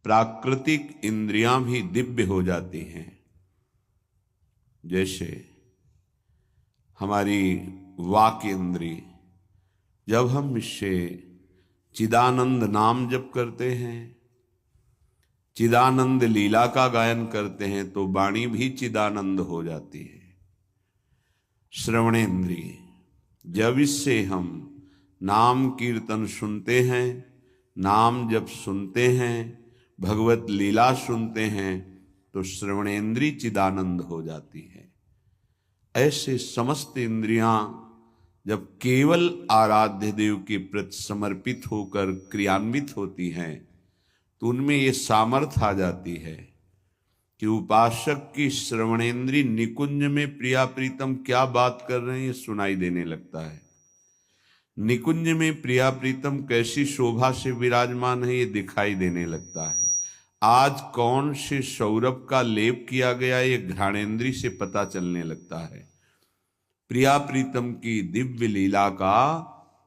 प्राकृतिक इंद्रियां भी दिव्य हो जाती हैं। जैसे हमारी वाक इंद्री, जब हम इससे चिदानंद नाम जप करते हैं, चिदानंद लीला का गायन करते हैं, तो वाणी भी चिदानंद हो जाती है। श्रवणेन्द्रिय, जब इससे हम नाम कीर्तन सुनते हैं, नाम जब सुनते हैं, भगवत लीला सुनते हैं, तो श्रवणेन्द्रिय चिदानंद हो जाती है। ऐसे समस्त इंद्रियां जब केवल आराध्य देव के प्रति समर्पित होकर क्रियान्वित होती हैं, तो उनमें ये सामर्थ्य आ जाती है कि उपासक की श्रवणेन्द्रिय निकुंज में प्रिया प्रीतम क्या बात कर रहे हैं ये सुनाई देने लगता है। निकुंज में प्रिया प्रीतम कैसी शोभा से विराजमान है ये दिखाई देने लगता है। आज कौन से सौरभ का लेप किया गया ये घ्राणेन्द्रिय से पता चलने लगता है। प्रिया प्रीतम की दिव्य लीला का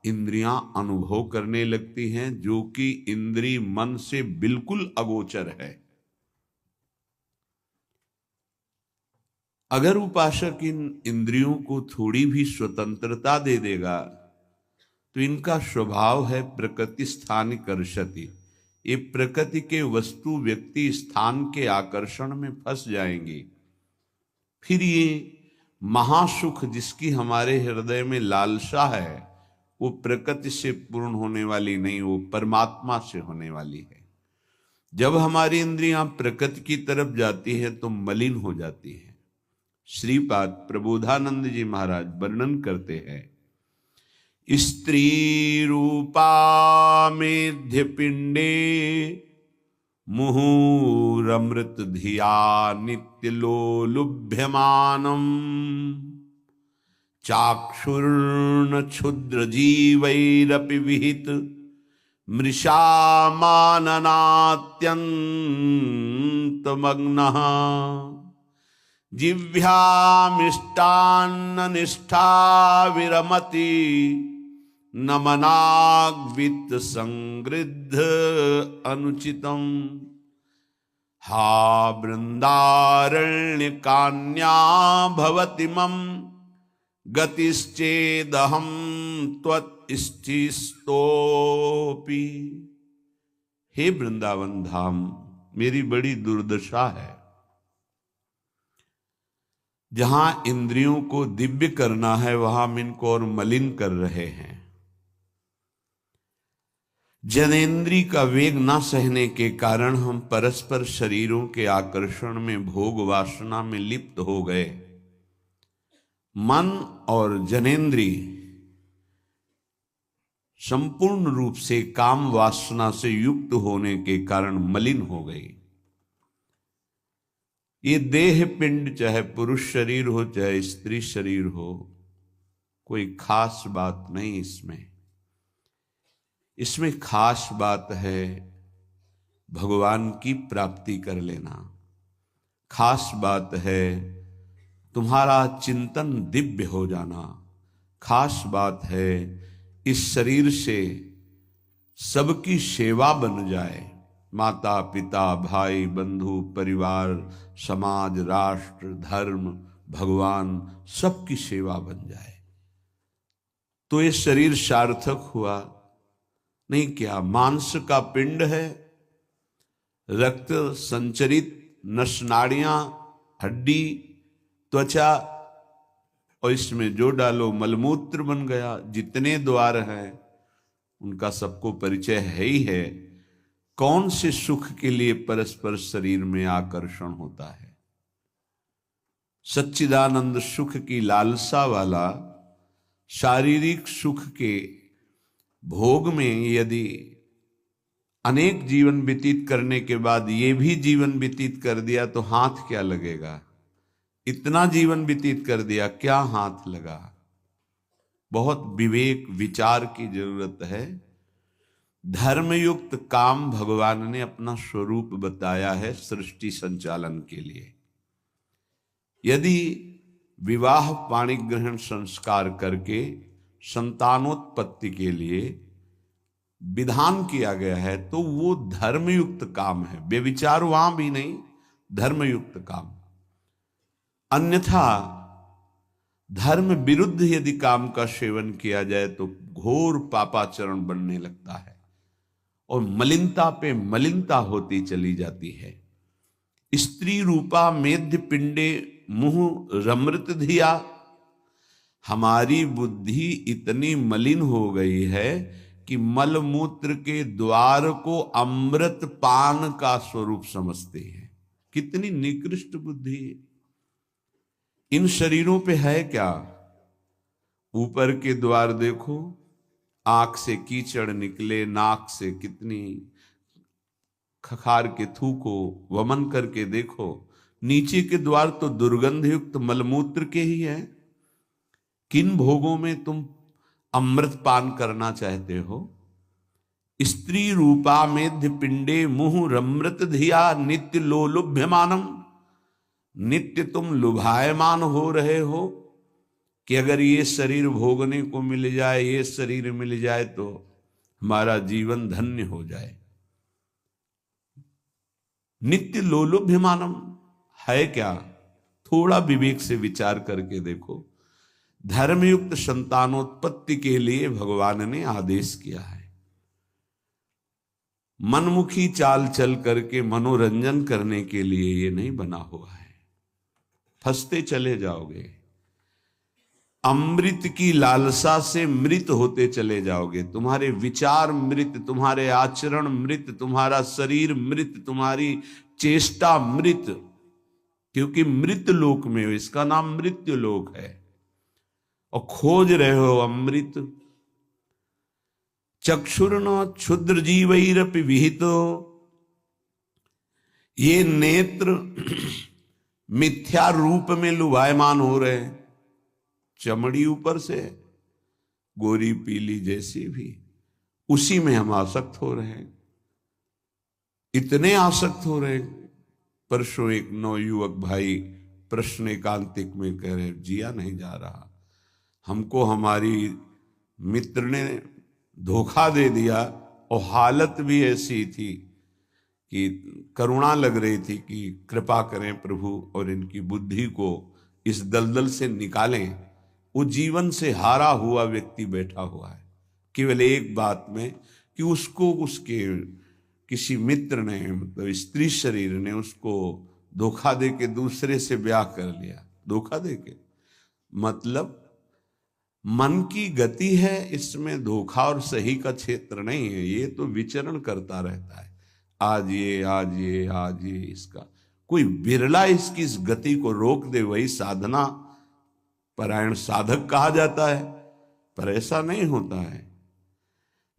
इंद्रियां अनुभव करने लगती हैं, जो कि इंद्रिय मन से बिल्कुल अगोचर है। अगर उपासक इन इंद्रियों को थोड़ी भी स्वतंत्रता दे देगा, तो इनका स्वभाव है प्रकृति स्थान कर्षति। ये प्रकृति के वस्तु व्यक्ति स्थान के आकर्षण में फंस जाएंगे। फिर ये महासुख जिसकी हमारे हृदय में लालसा है, वो प्रकृति से पूर्ण होने वाली नहीं, वो परमात्मा से होने वाली है। जब हमारी इंद्रियां प्रकृति की तरफ जाती है तो मलिन हो जाती है। श्रीपाद प्रबोधानंद जी महाराज वर्णन करते हैं, स्त्री रूपा मेध्य पिंडे मुहुरमृत धिया नित्य लोलुभ्यमानम चाक्षुर्ण क्षुद्र जीवैरपि विहित मृषा माननात्यन्तमग्नः जिह्वामिष्टान्न निष्ठा विरमति नमनाग्वित संगृद्ध अनुचितम हा वृंदारण्य कान्या भवति मम गतिश्चेदहम त्वत्स्थितोऽपि। हे वृंदावन धाम, मेरी बड़ी दुर्दशा है। जहां इंद्रियों को दिव्य करना है वहां हम इनको और मलिन कर रहे हैं। जनेन्द्रिय का वेग ना सहने के कारण हम परस्पर शरीरों के आकर्षण में भोग वासना में लिप्त हो गए। मन और जनेन्द्रिय संपूर्ण रूप से काम वासना से युक्त होने के कारण मलिन हो गई। ये देह पिंड, चाहे पुरुष शरीर हो चाहे स्त्री शरीर हो, कोई खास बात नहीं इसमें खास बात है भगवान की प्राप्ति कर लेना। खास बात है तुम्हारा चिंतन दिव्य हो जाना। खास बात है इस शरीर से सबकी सेवा बन जाए। माता पिता भाई बंधु परिवार समाज राष्ट्र धर्म भगवान सबकी सेवा बन जाए, तो ये शरीर सार्थक हुआ। नहीं क्या मांस का पिंड है, रक्त संचरित नसनाड़ियां हड्डी त्वचा, और इसमें जो डालो मलमूत्र बन गया। जितने द्वार हैं उनका सबको परिचय है ही है। कौन से सुख के लिए परस्पर शरीर में आकर्षण होता है। सच्चिदानंद सुख की लालसा वाला शारीरिक सुख के भोग में यदि अनेक जीवन व्यतीत करने के बाद ये भी जीवन व्यतीत कर दिया तो हाथ क्या लगेगा। इतना जीवन व्यतीत कर दिया, क्या हाथ लगा। बहुत विवेक विचार की जरूरत है। धर्मयुक्त काम भगवान ने अपना स्वरूप बताया है सृष्टि संचालन के लिए। यदि विवाह पाणिग्रहण संस्कार करके संतानोत्पत्ति के लिए विधान किया गया है तो वो धर्मयुक्त काम है, व्यभिचार वहां भी नहीं, धर्मयुक्त काम। अन्यथा धर्म विरुद्ध यदि काम का सेवन किया जाए तो घोर पापाचरण बनने लगता है और मलिनता पे मलिनता होती चली जाती है। स्त्री रूपा मेध्य पिंडे मुंह रमृत धिया, हमारी बुद्धि इतनी मलिन हो गई है कि मलमूत्र के द्वार को अमृत पान का स्वरूप समझते हैं। कितनी निकृष्ट बुद्धि है। इन शरीरों पे है क्या? ऊपर के द्वार देखो, आंख से कीचड़ निकले, नाक से कितनी खखार के थूको, वमन करके देखो। नीचे के द्वार तो दुर्गंध युक्त मलमूत्र के ही है। किन भोगों में तुम अमृत पान करना चाहते हो? स्त्री रूपा मेध्य पिंडे मुहु रमृत धिया नित्य लोलुभ्यमानम, नित्य तुम लुभायमान हो रहे हो कि अगर ये शरीर भोगने को मिल जाए, ये शरीर मिल जाए तो हमारा जीवन धन्य हो जाए। नित्य लोलुभ्यमानम है क्या? थोड़ा विवेक से विचार करके देखो। धर्मयुक्त संतानोत्पत्ति के लिए भगवान ने आदेश किया है। मनमुखी चाल चल करके मनोरंजन करने के लिए ये नहीं बना हुआ है। फंसते चले जाओगे, अमृत की लालसा से मृत होते चले जाओगे। तुम्हारे विचार मृत, तुम्हारे आचरण मृत, तुम्हारा शरीर मृत, तुम्हारी चेष्टा मृत, क्योंकि मृत लोक में हो। इसका नाम मृत्यु लोक है और खोज रहे हो अमृत। चक्षुर्न क्षुद्र जीवैरपि विहितो, ये नेत्र मिथ्या रूप में लुभायमान हो रहे हैं। चमड़ी ऊपर से गोरी पीली जैसी भी, उसी में हम आसक्त हो रहे हैं। इतने आसक्त हो रहे हैं। परसों एक नवयुवक भाई प्रश्न एकांतिक में कह रहे, जिया नहीं जा रहा, हमको हमारी मित्र ने धोखा दे दिया और हालत भी ऐसी थी कि करुणा लग रही थी कि कृपा करें प्रभु और इनकी बुद्धि को इस दलदल से निकालें। वो जीवन से हारा हुआ व्यक्ति बैठा हुआ है केवल एक बात में कि उसको उसके किसी मित्र ने, मतलब स्त्री शरीर ने उसको धोखा दे के दूसरे से ब्याह कर लिया। धोखा दे के मतलब मन की गति है, इसमें धोखा और सही का क्षेत्र नहीं है। ये तो विचरण करता रहता है, आज ये आज ये आज ये। इसका कोई बिरला इसकी इस गति को रोक दे, वही साधना परायण साधक कहा जाता है। पर ऐसा नहीं होता है।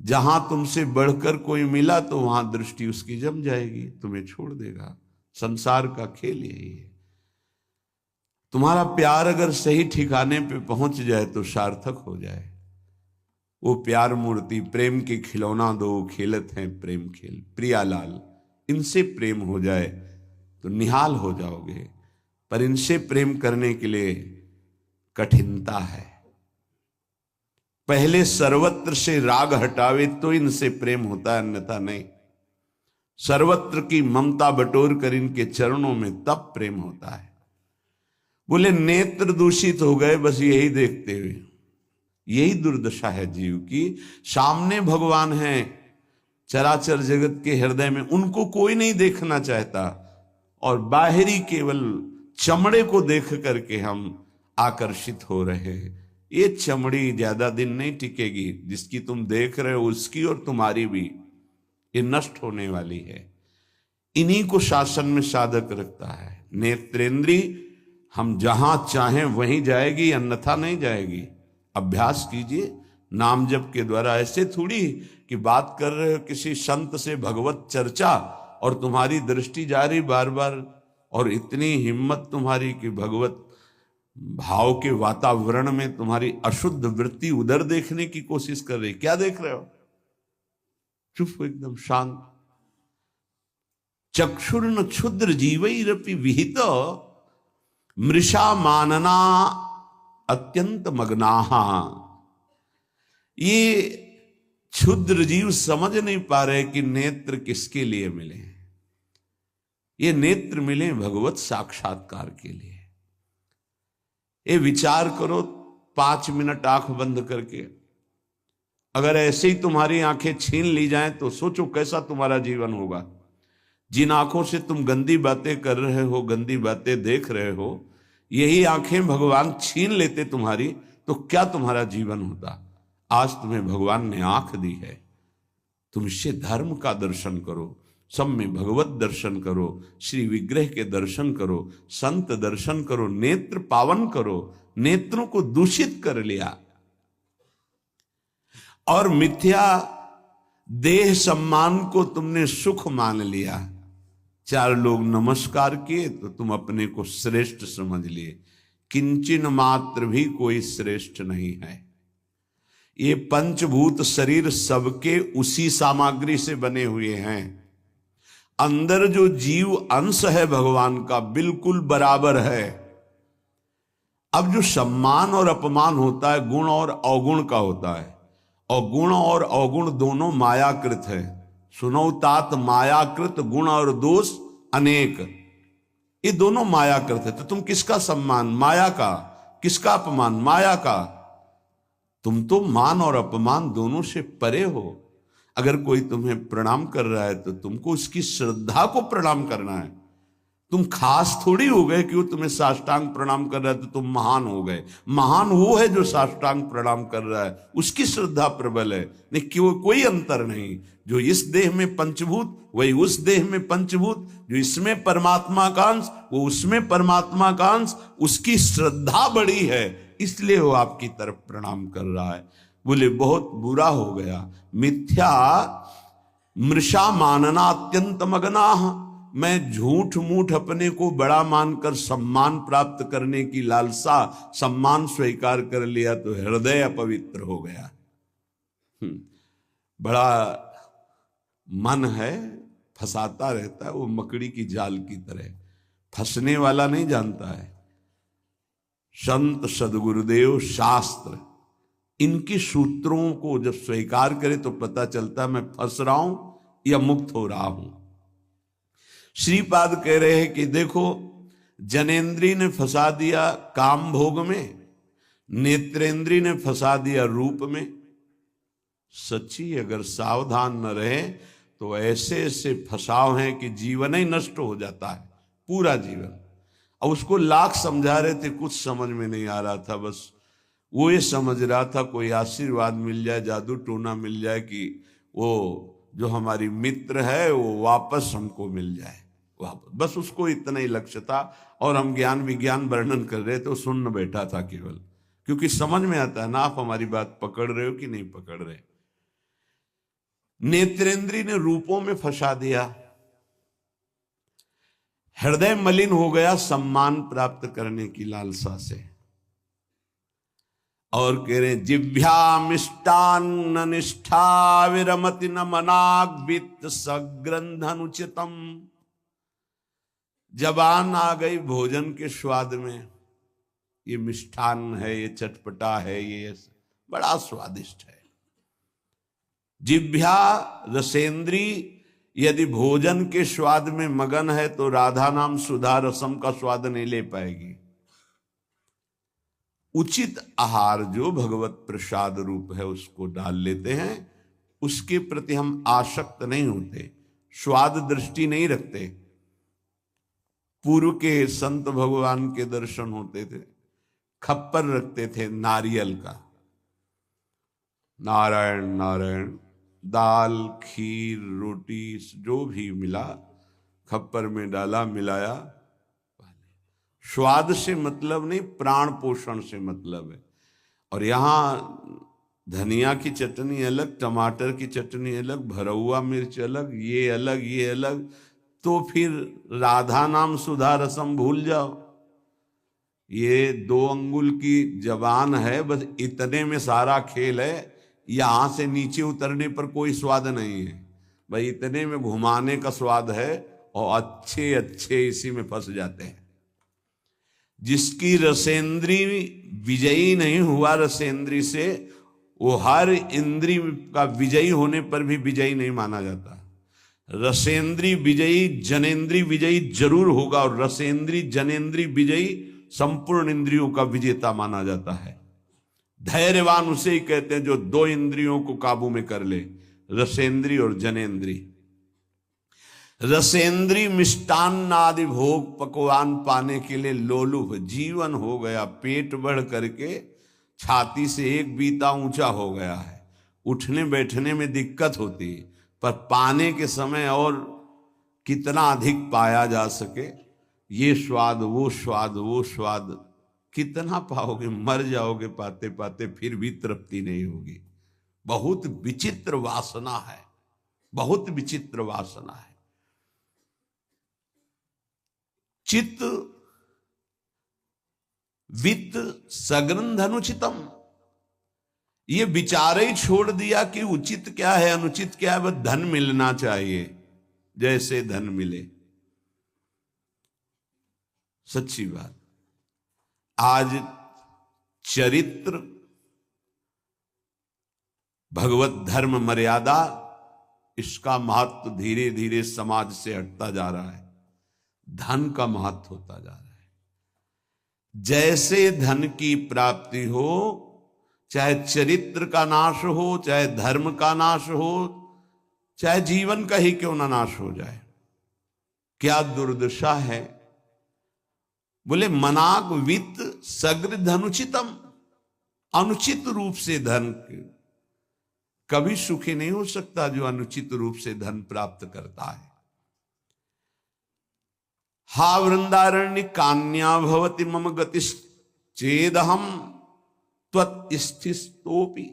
जहां तुमसे बढ़कर कोई मिला तो वहां दृष्टि उसकी जम जाएगी, तुम्हें छोड़ देगा। संसार का खेल यही है। तुम्हारा प्यार अगर सही ठिकाने पे पहुंच जाए तो सार्थक हो जाए। वो प्यार मूर्ति प्रेम के खिलौना दो खेलत हैं प्रेम खेल, प्रियालाल, इनसे प्रेम हो जाए तो निहाल हो जाओगे। पर इनसे प्रेम करने के लिए कठिनता है। पहले सर्वत्र से राग हटावे तो इनसे प्रेम होता है, अन्यथा नहीं। सर्वत्र की ममता बटोर कर इनके चरणों में तब प्रेम होता है। बोले नेत्र दूषित हो गए बस यही देखते हुए। यही दुर्दशा है जीव की। सामने भगवान है चराचर जगत के हृदय में, उनको कोई नहीं देखना चाहता और बाहरी केवल चमड़े को देख करके हम आकर्षित हो रहे हैं। ये चमड़ी ज्यादा दिन नहीं टिकेगी। जिसकी तुम देख रहे हो उसकी और तुम्हारी भी ये नष्ट होने वाली है। इन्हीं को शासन में साधक रखता है। नेत्रेंद्री हम जहां चाहें वहीं जाएगी, अन्यथा नहीं जाएगी। अभ्यास कीजिए नाम जप के द्वारा। ऐसे थोड़ी कि बात कर रहे हो किसी संत से भगवत चर्चा और तुम्हारी दृष्टि जा रही बार बार, और इतनी हिम्मत तुम्हारी कि भगवत भाव के वातावरण में तुम्हारी अशुद्ध वृत्ति उधर देखने की कोशिश कर रही। क्या देख रहे हो? चुप, एकदम शांत। चक्षुर्न क्षुद्र जीवैरपि विहित मृषा मानना अत्यंत मग्नाहा। ये क्षुद्र जीव समझ नहीं पा रहे कि नेत्र किसके लिए मिले। ये नेत्र मिले भगवत साक्षात्कार के लिए। ये विचार करो 5 मिनट आंख बंद करके, अगर ऐसे ही तुम्हारी आंखें छीन ली जाएं तो सोचो कैसा तुम्हारा जीवन होगा। जिन आंखों से तुम गंदी बातें कर रहे हो, गंदी बातें देख रहे हो, यही आंखें भगवान छीन लेते तुम्हारी, तो क्या तुम्हारा जीवन होता। आज तुम्हें भगवान ने आंख दी है, तुम इससे धर्म का दर्शन करो, सब में भगवत दर्शन करो, श्री विग्रह के दर्शन करो, संत दर्शन करो, नेत्र पावन करो। नेत्रों को दूषित कर लिया और मिथ्या देह सम्मान को तुमने सुख मान लिया। 4 लोग नमस्कार किए तो तुम अपने को श्रेष्ठ समझ लिए। किंचन मात्र भी कोई श्रेष्ठ नहीं है। ये पंचभूत शरीर सबके उसी सामग्री से बने हुए हैं। अंदर जो जीव अंश है भगवान का बिल्कुल बराबर है। अब जो सम्मान और अपमान होता है गुण और अवगुण का होता है, और गुण और अवगुण दोनों मायाकृत है। सुनो तात मायाकृत गुण और दोष अनेक, ये दोनों मायाकृत है। तो तुम किसका सम्मान? माया का। किसका अपमान? माया का। तुम तो मान और अपमान दोनों से परे हो। अगर कोई तुम्हें प्रणाम कर रहा है तो तुमको उसकी श्रद्धा को प्रणाम करना है। तुम खास थोड़ी हो गए कि वो तुम्हें साष्टांग प्रणाम कर रहा है तो तुम महान हो गए। महान वो है जो साष्टांग प्रणाम कर रहा है, उसकी श्रद्धा प्रबल है। नहीं कि वो कोई अंतर नहीं। जो इस देह में पंचभूत वही उस देह में पंचभूत, जो इसमें परमात्मा का अंश वो उसमें परमात्मा का अंश, उसकी श्रद्धा बड़ी है, इसलिए वो आपकी तरफ प्रणाम कर रहा है। बोले बहुत बुरा हो गया। मिथ्या मृषा मानना अत्यंत मगनाह। मैं झूठ मूठ अपने को बड़ा मानकर सम्मान प्राप्त करने की लालसा, सम्मान स्वीकार कर लिया तो हृदय अपवित्र हो गया। बड़ा मन है, फंसाता रहता है, वो मकड़ी की जाल की तरह। फंसने वाला नहीं जानता है। संत सदगुरुदेव शास्त्र इनके सूत्रों को जब स्वीकार करे तो पता चलता मैं फंस रहा हूं या मुक्त हो रहा हूं। श्रीपाद कह रहे हैं कि देखो, जनेन्द्री ने फंसा दिया काम भोग में, नेत्रेंद्री ने फंसा दिया रूप में। सच्ची अगर सावधान न रहे तो ऐसे ऐसे फंसाव हैं कि जीवन ही नष्ट हो जाता है, पूरा जीवन। अब उसको लाख समझा रहे थे, कुछ समझ में नहीं आ रहा था। बस वो ये समझ रहा था कोई आशीर्वाद मिल जाए, जादू टोना मिल जाए कि वो जो हमारी मित्र है वो वापस हमको मिल जाए वापस। बस उसको इतना ही लक्ष्य था। और हम ज्ञान विज्ञान वर्णन कर रहे थे, तो सुन बैठा था केवल, क्योंकि समझ में आता है ना आप हमारी बात पकड़ रहे हो कि नहीं पकड़ रहे। नेत्रेंद्री ने रूपों में फंसा दिया, हृदय मलिन हो गया सम्मान प्राप्त करने की लालसा से। और कह रहे जिभ्या मिष्टान्न निष्ठा विरमति न मनाग्वित सग्रंथनुचितम। जबान आ गई भोजन के स्वाद में, ये मिष्ठान्न है, ये चटपटा है, ये बड़ा स्वादिष्ट है। जिभ्या रसेंद्री यदि भोजन के स्वाद में मगन है तो राधा नाम सुधा रसम का स्वाद नहीं ले पाएगी। उचित आहार जो भगवत प्रसाद रूप है उसको डाल लेते हैं, उसके प्रति हम आसक्त नहीं होते, स्वाद दृष्टि नहीं रखते। पूर्व के संत भगवान के दर्शन होते थे, खप्पर रखते थे नारियल का, नारायण नारायण, दाल खीर रोटी जो भी मिला खप्पर में डाला, मिलाया। स्वाद से मतलब नहीं, प्राण पोषण से मतलब है। और यहाँ धनिया की चटनी अलग, टमाटर की चटनी अलग, भरौआ मिर्च अलग, ये अलग ये अलग, तो फिर राधा नाम सुधा रसम भूल जाओ। ये 2 अंगुल की जबान है, बस इतने में सारा खेल है। यहां से नीचे उतरने पर कोई स्वाद नहीं है भाई, इतने में घुमाने का स्वाद है। और अच्छे अच्छे इसी में फंस जाते हैं। जिसकी रसेंद्री विजयी नहीं हुआ रसेंद्री से, वो हर इंद्रिय का विजयी होने पर भी विजयी नहीं माना जाता। रसेंद्रीय विजयी जनेन्द्रीय विजयी जरूर होगा, और रसेंद्रीय जनेन्द्रीय विजयी संपूर्ण इंद्रियों का विजेता माना जाता है। धैर्यवान उसे ही कहते हैं जो दो इंद्रियों को काबू में कर ले, रसेंद्रीय और जनेन्द्रीय। रसेंद्रीय मिष्टान्न आदि भोग पकवान पाने के लिए लोलुप जीवन हो गया, पेट बढ़ करके छाती से एक बीता ऊंचा हो गया है, उठने बैठने में दिक्कत होती है, पर पाने के समय और कितना अधिक पाया जा सके, ये स्वाद वो स्वाद वो स्वाद कितना पाओगे, मर जाओगे पाते पाते, फिर भी तृप्ति नहीं होगी। बहुत विचित्र वासना है, बहुत विचित्र वासना है। चित्त वित्त सग्रंथ अनुचितम, ये विचार ही छोड़ दिया कि उचित क्या है अनुचित क्या है, बस धन मिलना चाहिए, जैसे धन मिले। सच्ची बात, आज चरित्र भगवत धर्म मर्यादा इसका महत्व धीरे धीरे समाज से हटता जा रहा है, धन का महत्व होता जा रहा है। जैसे धन की प्राप्ति हो, चाहे चरित्र का नाश हो, चाहे धर्म का नाश हो, चाहे जीवन का ही क्यों ना नाश हो जाए, क्या दुर्दशा है। बोले मनाक वित्त सग्र धनुचितम, अनुचित रूप से धन कभी सुखी नहीं हो सकता जो अनुचित रूप से धन प्राप्त करता है। हा वृंदारण्य कान्या भवति मम गतिश्चेदहम त्वत्स्थितोपि,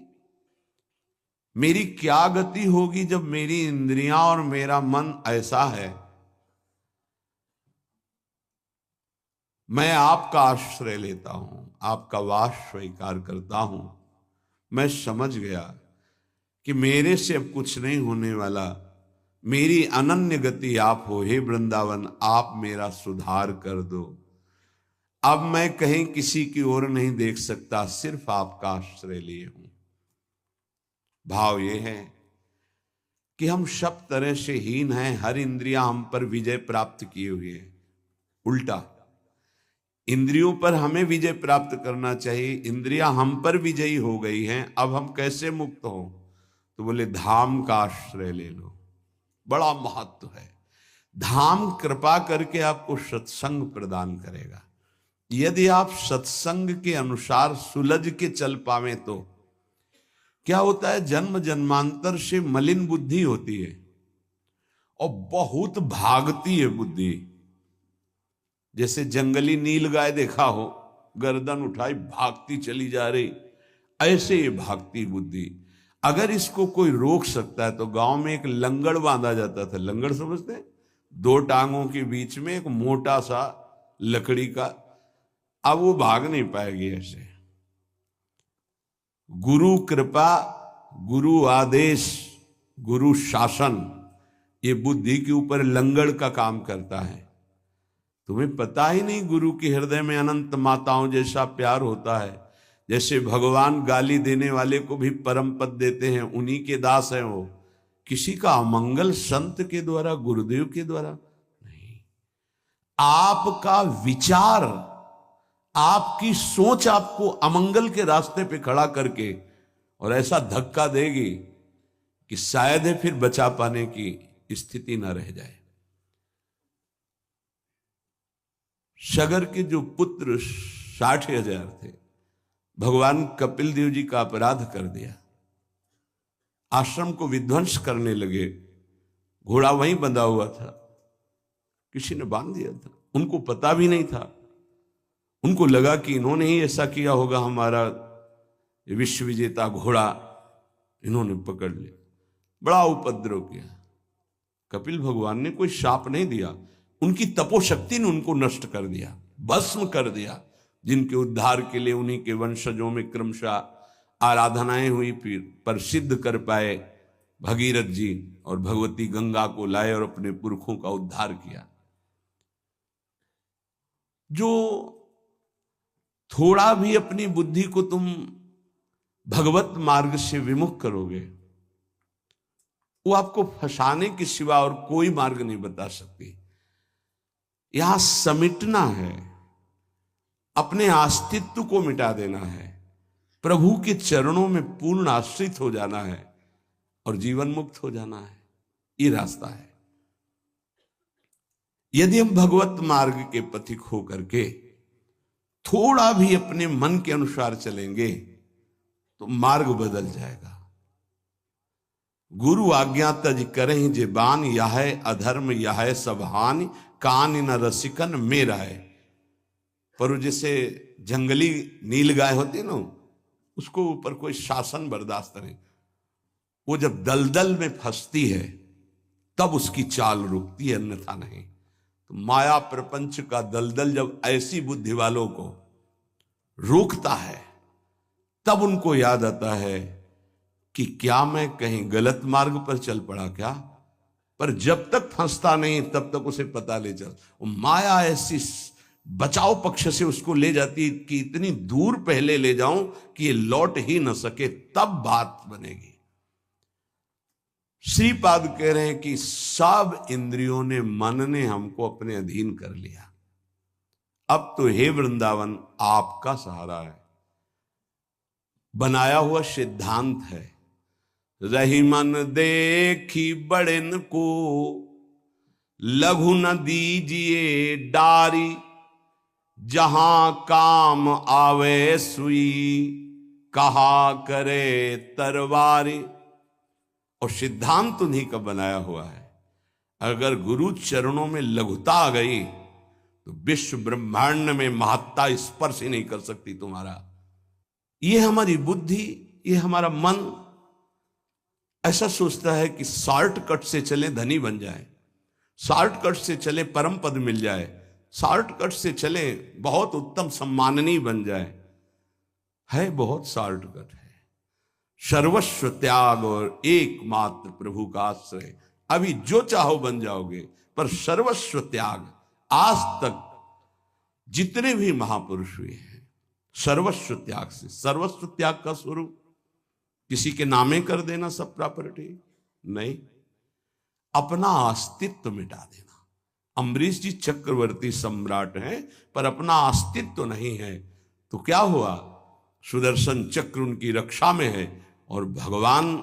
मेरी क्या गति होगी जब मेरी इंद्रियां और मेरा मन ऐसा है। मैं आपका आश्रय लेता हूं, आपका वास स्वीकार करता हूं, मैं समझ गया कि मेरे से अब कुछ नहीं होने वाला, मेरी अनन्य गति आप हो। हे वृंदावन, आप मेरा सुधार कर दो, अब मैं कहीं किसी की ओर नहीं देख सकता, सिर्फ आपका आश्रय लिए हूं। भाव ये है कि हम सब तरह से हीन हैं, हर इंद्रियां हम पर विजय प्राप्त किए हुए हैं। उल्टा इंद्रियों पर हमें विजय प्राप्त करना चाहिए, इंद्रियां हम पर विजयी हो गई हैं, अब हम कैसे मुक्त हो। तो बोले धाम का आश्रय ले लो, बड़ा महत्व है। धाम कृपा करके आपको सत्संग प्रदान करेगा। यदि आप सत्संग के अनुसार सुलझ के चल पावे तो क्या होता है, जन्म जन्मांतर से मलिन बुद्धि होती है और बहुत भागती है बुद्धि। जैसे जंगली नील गाय देखा हो, गर्दन उठाई भागती चली जा रही, ऐसे ये भागती बुद्धि। अगर इसको कोई रोक सकता है तो गांव में एक लंगड़ बांधा जाता था, लंगड़ समझते हैं, दो टांगों के बीच में एक मोटा सा लकड़ी का, अब वो भाग नहीं पाएगी ऐसे। गुरु कृपा, गुरु आदेश, गुरु शासन, ये बुद्धि के ऊपर लंगड़ का काम करता है। तुम्हें पता ही नहीं गुरु के हृदय में अनंत माताओं जैसा प्यार होता है। जैसे भगवान गाली देने वाले को भी परम पद देते हैं, उन्हीं के दास हैं वो। किसी का अमंगल संत के द्वारा, गुरुदेव के द्वारा नहीं। आपका विचार, आपकी सोच आपको अमंगल के रास्ते पे खड़ा करके और ऐसा धक्का देगी कि शायद है फिर बचा पाने की स्थिति ना रह जाए। सगर के जो पुत्र 60,000 थे, भगवान कपिल देव जी का अपराध कर दिया, आश्रम को विध्वंस करने लगे। घोड़ा वहीं बंधा हुआ था, किसी ने बांध दिया था, उनको पता भी नहीं था। उनको लगा कि इन्होंने ही ऐसा किया होगा, हमारा विश्व विजेता घोड़ा इन्होंने पकड़ लिया, बड़ा उपद्रव किया। कपिल भगवान ने कोई शाप नहीं दिया, उनकी तपोशक्ति ने उनको नष्ट कर दिया, भस्म कर दिया। जिनके उद्धार के लिए उन्हीं के वंशजों में क्रमशः आराधनाएं हुई, फिर पर सिद्ध कर पाए भगीरथ जी, और भगवती गंगा को लाए और अपने पुरखों का उद्धार किया। जो थोड़ा भी अपनी बुद्धि को तुम भगवत मार्ग से विमुख करोगे, वो आपको फंसाने के सिवा और कोई मार्ग नहीं बता सकती। यहां समिटना है, अपने अस्तित्व को मिटा देना है, प्रभु के चरणों में पूर्ण आश्रित हो जाना है और जीवन मुक्त हो जाना है। ये रास्ता है। यदि हम भगवत मार्ग के पथिक हो करके थोड़ा भी अपने मन के अनुसार चलेंगे तो मार्ग बदल जाएगा। गुरु आज्ञा तज करें जे बान, यह अधर्म यह सब हानि, कान न रसिकन मेरा है। पर जैसे जंगली नील गाय होती ना, उसको ऊपर कोई शासन बर्दाश्त नहीं, वो जब दलदल में फंसती है तब उसकी चाल रुकती है, अन्यथा नहीं। तो माया प्रपंच का दलदल जब ऐसी बुद्धि वालों को रोकता है तब उनको याद आता है कि क्या मैं कहीं गलत मार्ग पर चल पड़ा क्या। पर जब तक फंसता नहीं तब तक उसे पता ले चल, माया ऐसी बचाव पक्ष से उसको ले जाती कि इतनी दूर पहले ले जाऊं कि ये लौट ही न सके, तब बात बनेगी। श्रीपाद कह रहे हैं कि सब इंद्रियों ने, मन ने हमको अपने अधीन कर लिया। अब तो हे वृंदावन आपका सहारा है, बनाया हुआ सिद्धांत है। रही मन देखी बड़न को, लघु न दीजिए डारी, जहां काम आवे सुई, कहा करे तरवारी। और सिद्धांत उन्हीं का बनाया हुआ है। अगर गुरु चरणों में लघुता आ गई तो विश्व ब्रह्मांड में महत्ता स्पर्श ही नहीं कर सकती तुम्हारा। ये हमारी बुद्धि, ये हमारा मन ऐसा सोचता है कि शॉर्टकट से चले धनी बन जाए, शॉर्टकट से चले परम पद मिल जाए, शॉर्टकट से चले बहुत उत्तम सम्माननीय बन जाए। है बहुत शॉर्टकट है। सर्वस्व त्याग और एकमात्र प्रभु का आश्रय। अभी जो चाहो बन जाओगे, पर सर्वस्व त्याग। आज तक जितने भी महापुरुष हुए हैं सर्वस्व त्याग से। सर्वस्व त्याग का स्वरूप किसी के नामे कर देना सब प्रॉपर्टी नहीं, अपना अस्तित्व मिटा देना। अम्बरीश जी चक्रवर्ती सम्राट हैं पर अपना अस्तित्व नहीं है, तो क्या हुआ? सुदर्शन चक्र उनकी रक्षा में है और भगवान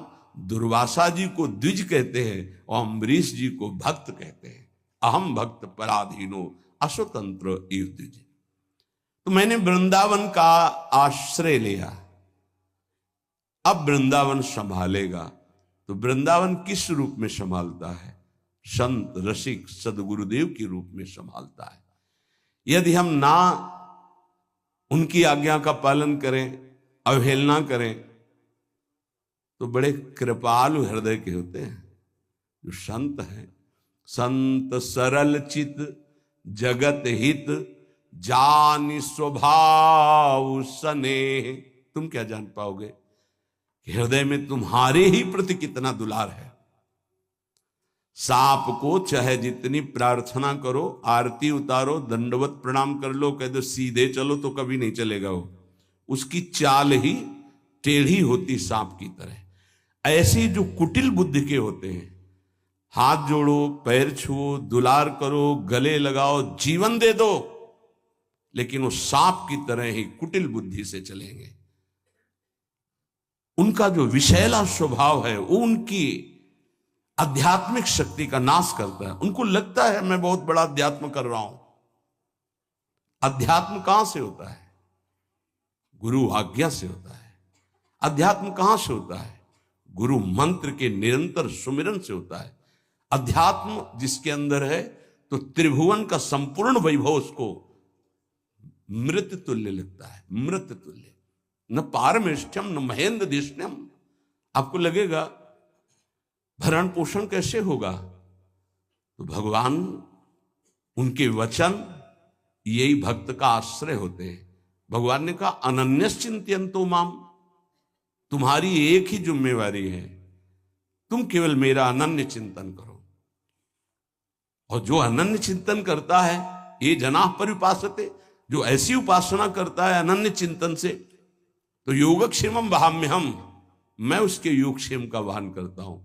दुर्वासा जी को द्विज कहते हैं और अम्बरीश जी को भक्त कहते हैं। अहम भक्त पराधीनो अस्वतंत्र इव द्विज। तो मैंने वृंदावन का आश्रय लिया, अब वृंदावन संभालेगा। तो वृंदावन किस रूप में संभालता है? संत रसिक सदगुरुदेव के रूप में संभालता है। यदि हम ना उनकी आज्ञा का पालन करें, अवहेलना करें, तो बड़े कृपालु हृदय के होते हैं जो संत हैं। संत सरल चित जगत हित, जानि स्वभाव स्नेह। तुम क्या जान पाओगे कि हृदय में तुम्हारे ही प्रति कितना दुलार है। सांप को चाहे जितनी प्रार्थना करो, आरती उतारो, दंडवत प्रणाम कर लो, कह दो सीधे चलो तो कभी नहीं चलेगा वो, उसकी चाल ही टेढ़ी होती सांप की तरह। ऐसे जो कुटिल बुद्धि के होते हैं, हाथ जोड़ो, पैर छुओ, दुलार करो, गले लगाओ, जीवन दे दो, लेकिन वो सांप की तरह ही कुटिल बुद्धि से चलेंगे। उनका जो विषैला स्वभाव है वो उनकी आध्यात्मिक शक्ति का नाश करता है। उनको लगता है मैं बहुत बड़ा अध्यात्म कर रहा हूं। अध्यात्म कहां से होता है? गुरु आज्ञा से होता है। अध्यात्म कहां से होता है? गुरु मंत्र के निरंतर सुमिरन से होता है। अध्यात्म जिसके अंदर है तो त्रिभुवन का संपूर्ण वैभव उसको मृत तुल्य लगता है। मृत तुल्य, न पारमेष्ठ्यम न महेंद्र दिष्ण्यम। आपको लगेगा भरण पोषण कैसे होगा? तो भगवान, उनके वचन यही भक्त का आश्रय होते हैं। भगवान ने कहा अनन्यश्चिंत्यन्तो माम, तुम्हारी एक ही जिम्मेवारी है, तुम केवल मेरा अनन्य चिंतन करो। और जो अनन्य चिंतन करता है, ये जनाः परिपासते, जो ऐसी उपासना करता है अनन्य चिंतन से, तो योगक्षेमम वहाम्यहम, मैं उसके योगक्षेम का वहन करता हूं।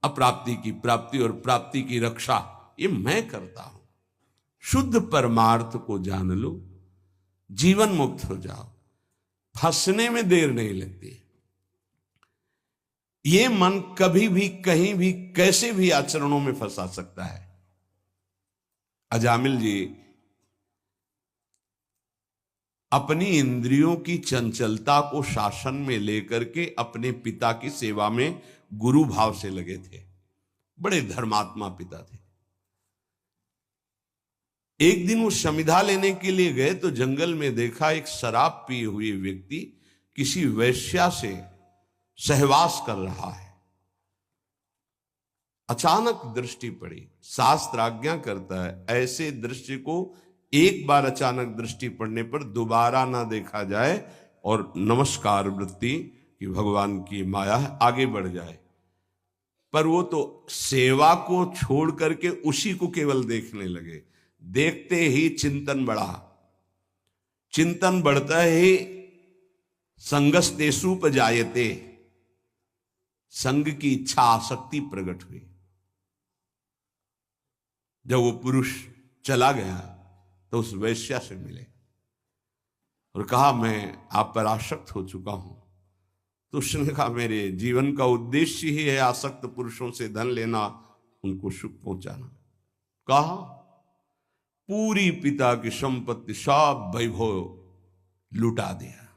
अप्राप्ति की प्राप्ति और प्राप्ति की रक्षा ये मैं करता हूं। शुद्ध परमार्थ को जान लो, जीवन मुक्त हो जाओ, फंसने में देर नहीं लगती। ये मन कभी भी कहीं भी कैसे भी आचरणों में फंसा सकता है। अजामिल जी अपनी इंद्रियों की चंचलता को शासन में लेकर के अपने पिता की सेवा में गुरु भाव से लगे थे। बड़े धर्मात्मा पिता थे। एक दिन वो समिधा लेने के लिए गए तो जंगल में देखा एक शराब पिए हुए व्यक्ति किसी वैश्या से सहवास कर रहा है। अचानक दृष्टि पड़ी। शास्त्र आज्ञा करता है ऐसे दृश्य को एक बार अचानक दृष्टि पड़ने पर दोबारा ना देखा जाए और नमस्कार वृत्ति कि भगवान की माया है आगे बढ़ जाए। पर वो तो सेवा को छोड़ करके उसी को केवल देखने लगे। देखते ही चिंतन बढ़ा। चिंतन बढ़ता ही संगस्तेषुपजायते, संग की इच्छा आसक्ति प्रकट हुई। जब वो पुरुष चला गया तो उस वैश्या से मिले और कहा मैं आप पर आसक्त हो चुका हूं। तो उसने कहा मेरे जीवन का उद्देश्य ही है आसक्त पुरुषों से धन लेना, उनको सुख पहुंचाना। कहा पूरी पिता की संपत्ति सब वैभव लुटा दिया।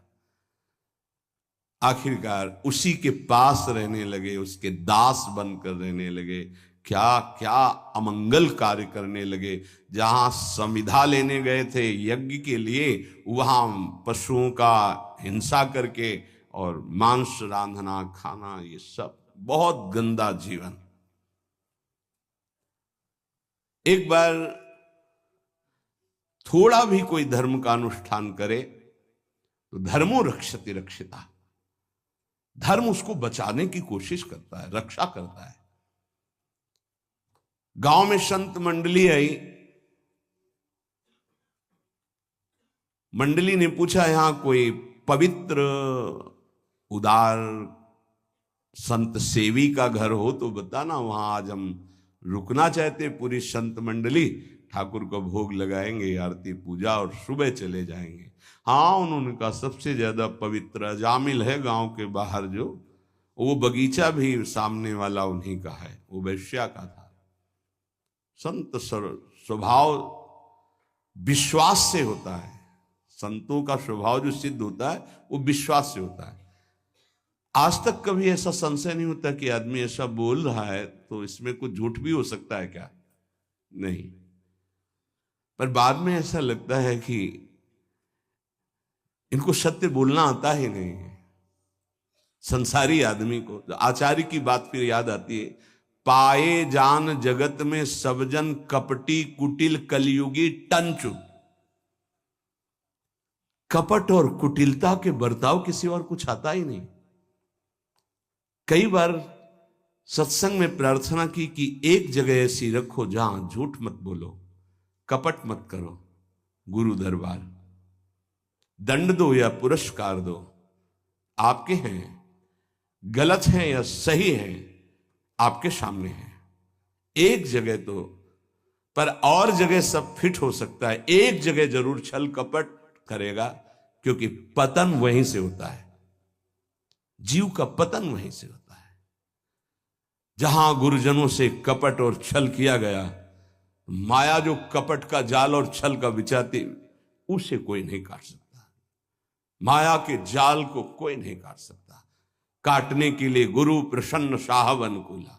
आखिरकार उसी के पास रहने लगे, उसके दास बनकर रहने लगे। क्या क्या अमंगल कार्य करने लगे। जहां समिधा लेने गए थे यज्ञ के लिए, वहां पशुओं का हिंसा करके और मांस रांधना खाना, ये सब बहुत गंदा जीवन। एक बार थोड़ा भी कोई धर्म का अनुष्ठान करे तो धर्मो रक्षति रक्षिता, धर्म उसको बचाने की कोशिश करता है, रक्षा करता है। गांव में संत मंडली आई। मंडली ने पूछा यहां कोई पवित्र उदार संत सेवी का घर हो तो बताना, वहां आज हम रुकना चाहते। पूरी संत मंडली ठाकुर को भोग लगाएंगे, आरती पूजा और सुबह चले जाएंगे। हाँ, उन्होंने कहा सबसे ज्यादा पवित्र अजामिल है गांव के बाहर, जो वो बगीचा भी सामने वाला उन्हीं का है, वो वैश्या का था। संत स्वभाव विश्वास से होता है। संतों का स्वभाव जो सिद्ध होता है वो विश्वास से होता है। आज तक कभी ऐसा संशय नहीं होता कि आदमी ऐसा बोल रहा है तो इसमें कुछ झूठ भी हो सकता है क्या? नहीं। पर बाद में ऐसा लगता है कि इनको सत्य बोलना आता ही नहीं है। संसारी आदमी को आचार्य की बात फिर याद आती है, पाए जान जगत में सब जन कपटी कुटिल कलयुगी टंचु। कपट और कुटिलता के बर्ताव किसी और कुछ आता ही नहीं। कई बार सत्संग में प्रार्थना की कि एक जगह ऐसी रखो जहां झूठ मत बोलो, कपट मत करो। गुरु दरबार, दंड दो या पुरस्कार दो, आपके हैं, गलत हैं या सही हैं आपके सामने है। एक जगह तो, पर और जगह सब फिट हो सकता है, एक जगह जरूर छल कपट करेगा, क्योंकि पतन वहीं से होता है। जीव का पतन वहीं से होता है। जहां गुरुजनों से कपट और छल किया गया, माया जो कपट का जाल और छल का बिछाती, उसे कोई नहीं काट सकता। माया के जाल को कोई नहीं काट सकता। काटने के लिए गुरु प्रसन्न साहब अनुकूला।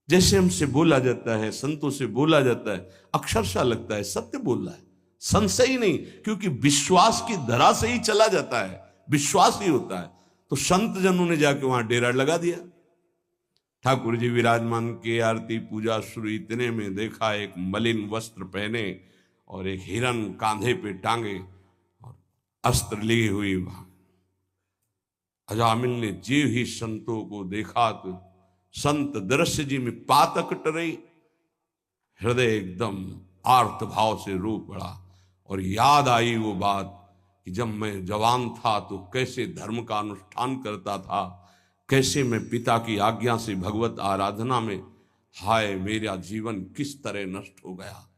जैसे हमसे बोला जाता है, संतों से बोला जाता है, अक्षरशः लगता है सत्य बोल रहा है, संशय ही नहीं, क्योंकि विश्वास की धरा से ही चला जाता है, विश्वास ही होता है। तो संत जनों ने जाके वहां डेरा लगा दिया। ठाकुर जी विराजमान के आरती पूजा शुरू, इतने में देखा एक मलिन वस्त्र पहने और एक हिरन कांधे पे टांगे और अस्त्र लिए हुई वहां। अजामिल ने जीव ही संतों को देखा तो संत दृश्य जी में पातक टरई, हृदय एकदम आर्त भाव से रो पड़ा और याद आई वो बात कि जब मैं जवान था तो कैसे धर्म का अनुष्ठान करता था, कैसे मैं पिता की आज्ञा से भगवत आराधना में, हाय मेरा जीवन किस तरह नष्ट हो गया।